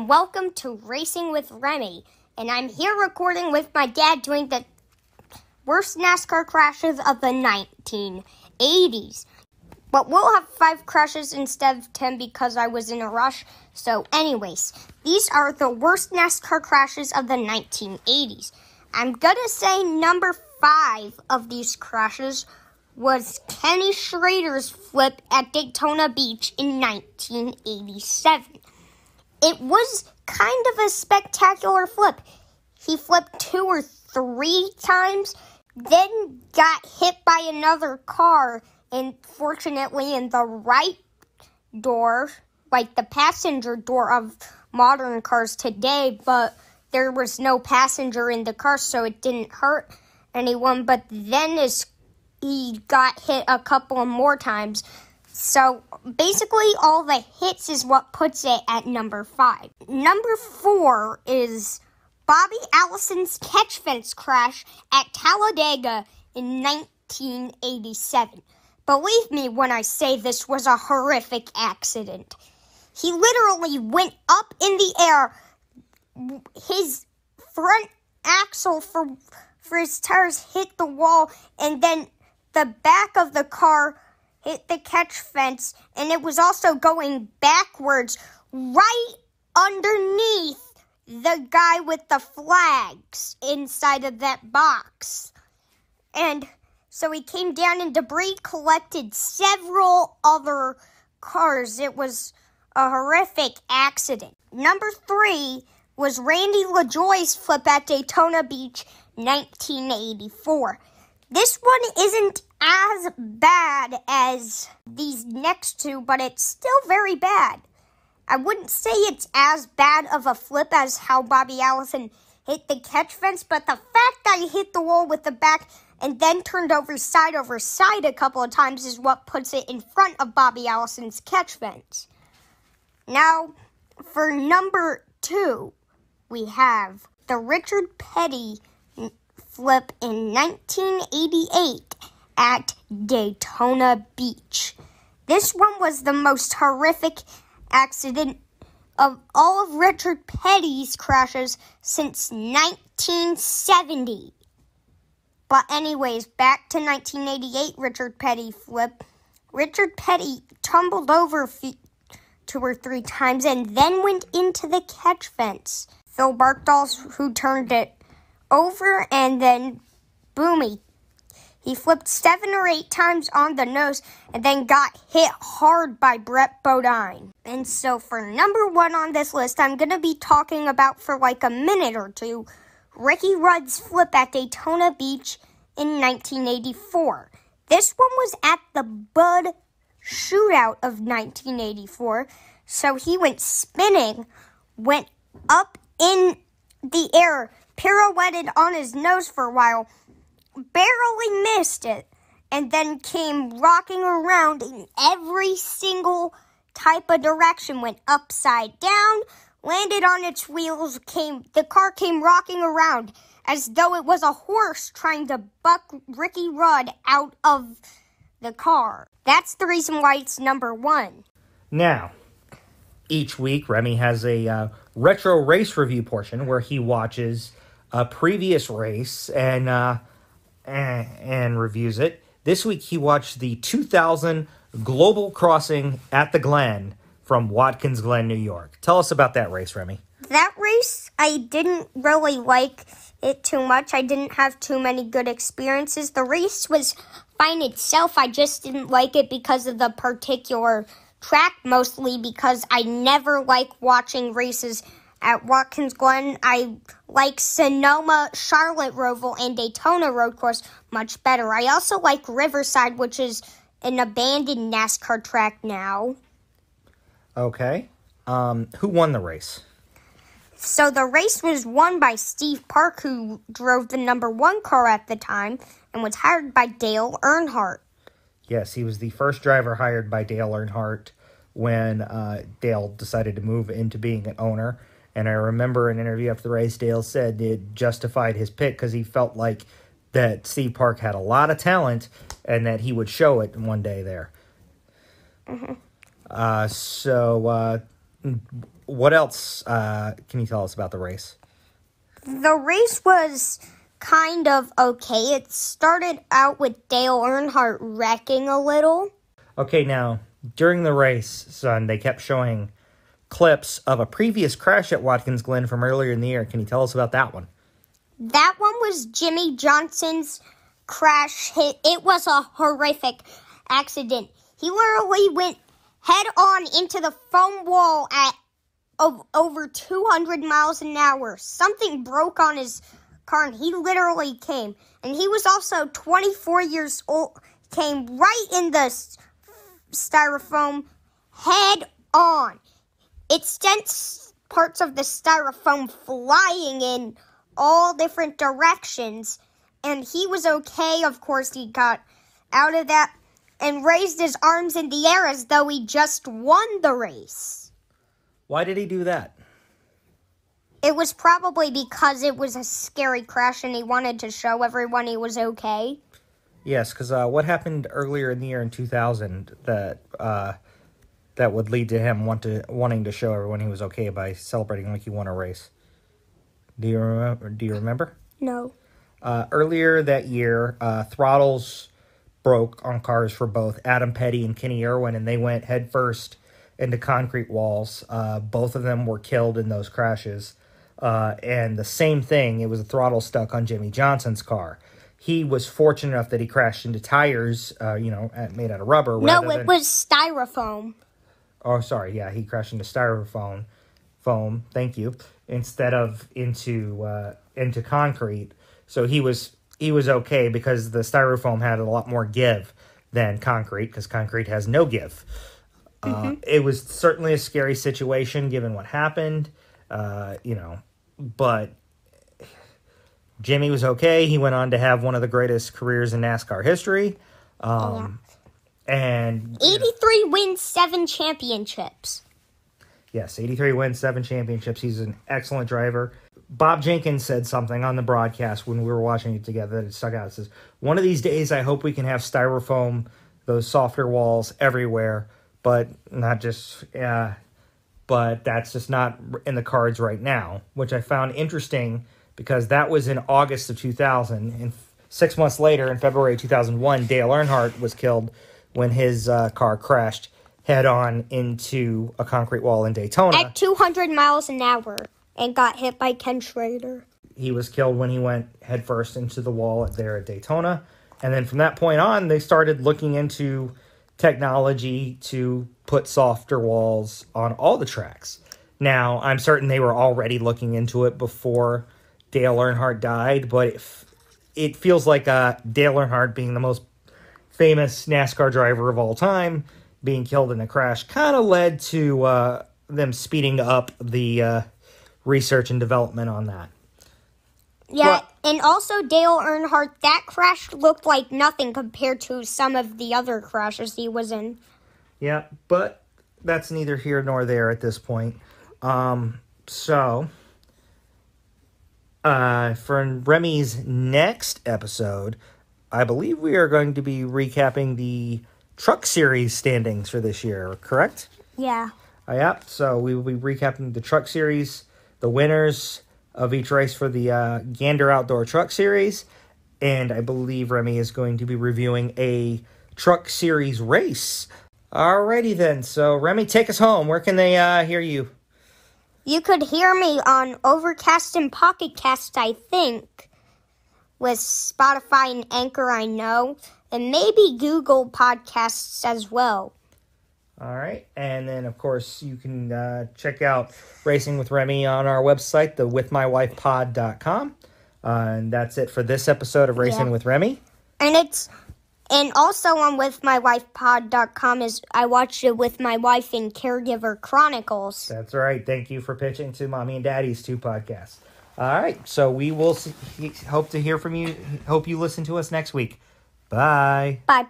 and welcome to Racing with Remy. And I'm here recording with my dad doing the worst NASCAR crashes of the 1980s. But we'll have 5 crashes instead of 10 because I was in a rush. So anyways, these are the worst NASCAR crashes of the 1980s. I'm gonna say number 5 of these crashes was Kenny Schrader's flip at Daytona Beach in 1987. It was kind of a spectacular flip. He flipped 2 or 3 times, then got hit by another car, and fortunately in the right door, like the passenger door of modern cars today, but there was no passenger in the car, so it didn't hurt anyone. But then he got hit a couple of more times. So basically all the hits is what puts it at number 5. Number 4 is Bobby Allison's catch fence crash at Talladega in 1987. Believe me when I say this was a horrific accident. He literally went up in the air. His front axle for his tires hit the wall, and then the back of the car hit the catch fence, and it was also going backwards right underneath the guy with the flags inside of that box. And so he came down and debris collected several other cars. It was a horrific accident. Number 3 was Randy LaJoie's flip at Daytona Beach, 1984. This one isn't as bad as these next two, but it's still very bad. I wouldn't say it's as bad of a flip as how Bobby Allison hit the catch fence, but the fact that he hit the wall with the back and then turned over side a couple of times is what puts it in front of Bobby Allison's catch fence. Now, for number 2, we have the Richard Petty flip in 1988 at Daytona Beach. This one was the most horrific accident of all of Richard Petty's crashes since 1970. But anyways, back to 1988 Richard Petty flip. Richard Petty tumbled over 2 or 3 times and then went into the catch fence. Phil Barkdahl, who turned it over, and then boom, he flipped 7 or 8 times on the nose and then got hit hard by Brett Bodine. And so for number 1 on this list, I'm going to be talking about for like a minute or two Ricky Rudd's flip at Daytona Beach in 1984. This one was at the Bud Shootout of 1984, so he went spinning, went up in the air, pirouetted on his nose for a while, barely missed it, and then came rocking around in every single type of direction, went upside down, landed on its wheels, the car came rocking around as though it was a horse trying to buck Ricky Rudd out of the car. That's the reason why it's number 1. Now, each week, Remy has a retro race review portion where he watches a previous race and reviews it. This week, he watched the 2000 Global Crossing at the Glen from Watkins Glen, New York. Tell us about that race, Remy. That race, I didn't really like it too much. I didn't have too many good experiences. The race was fine itself. I just didn't like it because of the particular track, mostly because I never like watching races at Watkins Glen. I like Sonoma, Charlotte Roval, and Daytona Road Course much better. I also like Riverside, which is an abandoned NASCAR track now. Okay. Who won the race? So the race was won by Steve Park, who drove the number 1 car at the time and was hired by Dale Earnhardt. Yes, he was the first driver hired by Dale Earnhardt when Dale decided to move into being an owner. And I remember in an interview after the race, Dale said it justified his pick because he felt like that Steve Park had a lot of talent and that he would show it one day there. Mm-hmm. What else can you tell us about the race? The race was kind of okay. It started out with Dale Earnhardt wrecking a little. Okay, now, during the race, son, they kept showing clips of a previous crash at Watkins Glen from earlier in the year. Can you tell us about that one? That one was Jimmy Johnson's crash. It was a horrific accident. He literally went head-on into the foam wall at over 200 miles an hour. Something broke on his car, and he literally came. And he was also 24 years old, came right in the styrofoam head-on. It sent parts of the styrofoam flying in all different directions. And he was okay. Of course, he got out of that and raised his arms in the air as though he just won the race. Why did he do that? It was probably because it was a scary crash and he wanted to show everyone he was okay. Yes, because what happened earlier in the year in 2000 that would lead to him wanting to show everyone he was okay by celebrating like he won a race? Do you remember? No. Earlier that year, throttles broke on cars for both Adam Petty and Kenny Irwin, and they went headfirst into concrete walls. Both of them were killed in those crashes. And the same thing, it was a throttle stuck on Jimmy Johnson's car. He was fortunate enough that he crashed into tires, made out of rubber. No, it was styrofoam. Oh, sorry. Yeah, he crashed into styrofoam. Thank you. Instead of into concrete. So he was okay because the styrofoam had a lot more give than concrete, because concrete has no give. It was certainly a scary situation given what happened, but Jimmy was okay. He went on to have one of the greatest careers in NASCAR history. And 83 wins, 7 championships. Yes, 83 wins, 7 championships. He's an excellent driver. Bob Jenkins said something on the broadcast when we were watching it together that it stuck out. It says, one of these days I hope we can have styrofoam, those softer walls everywhere, but that's just not in the cards right now, which I found interesting because that was in August of 2000. And 6 months later, in February 2001, Dale Earnhardt was killed when his car crashed head-on into a concrete wall in Daytona. At 200 miles an hour and got hit by Ken Schrader. He was killed when he went headfirst into the wall there at Daytona. And then from that point on, they started looking into technology to put softer walls on all the tracks. Now, I'm certain they were already looking into it before Dale Earnhardt died, but it feels like Dale Earnhardt, being the most famous NASCAR driver of all time, being killed in a crash, kind of led to them speeding up the research and development on that. Yeah, and also Dale Earnhardt, that crash looked like nothing compared to some of the other crashes he was in. Yeah, but that's neither here nor there at this point. For Remy's next episode, I believe we are going to be recapping the Truck Series standings for this year, correct? Yeah. Yep, so we will be recapping the Truck Series, the winners of each race for the Gander Outdoor Truck Series, and I believe Remy is going to be reviewing a Truck Series race. Alrighty then, so Remy, take us home. Where can they hear you? You could hear me on Overcast and Pocket Cast, I think, with Spotify and Anchor, I know, and maybe Google Podcasts as well. All right, and then, of course, you can check out Racing with Remy on our website, the withmywifepod.com. And that's it for this episode of Racing with Remy. And also on withmywifepod.com is I watched it with my wife in Caregiver Chronicles. That's right. Thank you for pitching to Mommy and Daddy's 2 podcasts. All right, so we will hope to hear from you. Hope you listen to us next week. Bye. Bye.